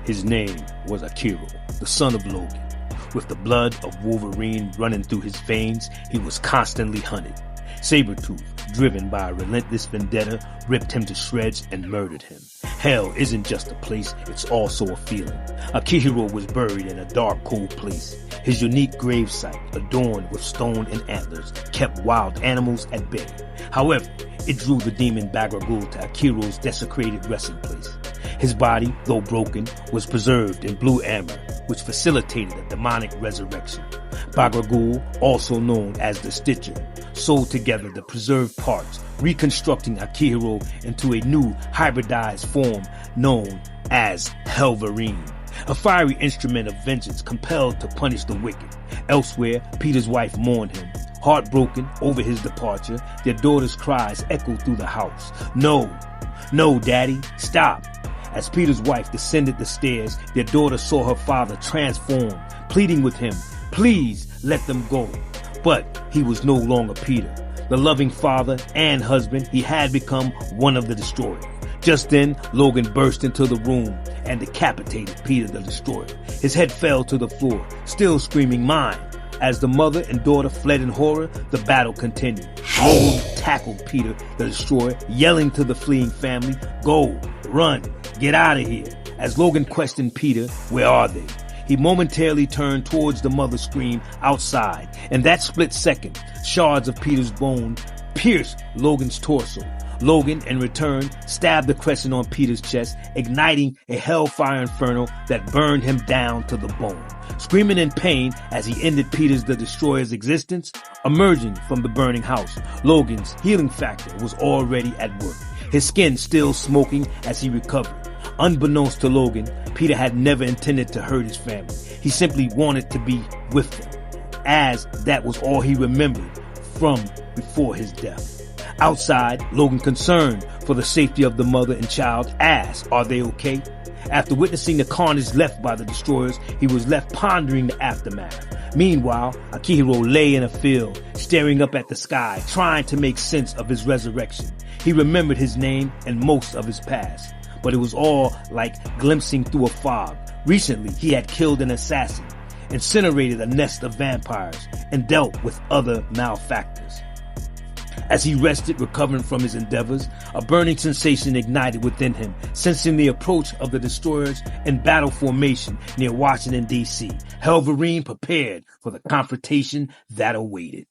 His name was Akihiro, the son of Logan. With the blood of Wolverine running through his veins, he was constantly hunted. Sabretooth, driven by a relentless vendetta, ripped him to shreds and murdered him. Hell isn't just a place, it's also a feeling. Akihiro was buried in a dark, cold place. His unique gravesite, adorned with stone and antlers, kept wild animals at bay. However, it drew the demon Bagragul to Akihiro's desecrated resting place. His body, though broken, was preserved in blue amber, which facilitated a demonic resurrection. Bagragul, also known as the Stitcher, sewed together the preserved parts, reconstructing Akihiro into a new hybridized form known as Hellverine, a fiery instrument of vengeance compelled to punish the wicked. Elsewhere, Peter's wife mourned him. Heartbroken over his departure, their daughter's cries echoed through the house. "No, no, Daddy, stop." As Peter's wife descended the stairs, their daughter saw her father transform, pleading with him, "Please let them go." But he was no longer Peter. The loving father and husband, he had become one of the Destroyers. Just then, Logan burst into the room and decapitated Peter the Destroyer. His head fell to the floor, still screaming, "Mine." As the mother and daughter fled in horror, the battle continued. Logan tackled Peter the Destroyer, yelling to the fleeing family, "Go, run, get out of here." As Logan questioned Peter, "Where are they?" he momentarily turned towards the mother's scream outside. In that split second, shards of Peter's bone pierced Logan's torso. Logan, in return, stabbed the crescent on Peter's chest, igniting a hellfire inferno that burned him down to the bone. Screaming in pain as he ended Peter's the Destroyer's existence, emerging from the burning house, Logan's healing factor was already at work, his skin still smoking as he recovered. Unbeknownst to Logan, Peter had never intended to hurt his family. He simply wanted to be with them, as that was all he remembered from before his death. Outside, Logan, concerned for the safety of the mother and child, asked, "Are they okay?" After witnessing the carnage left by the Destroyers, he was left pondering the aftermath. Meanwhile, Akihiro lay in a field, staring up at the sky, trying to make sense of his resurrection. He remembered his name and most of his past, but it was all like glimpsing through a fog. Recently, he had killed an assassin, incinerated a nest of vampires, and dealt with other malefactors. As he rested, recovering from his endeavors, a burning sensation ignited within him, sensing the approach of the Destroyers in battle formation near Washington, D.C. Hellverine prepared for the confrontation that awaited.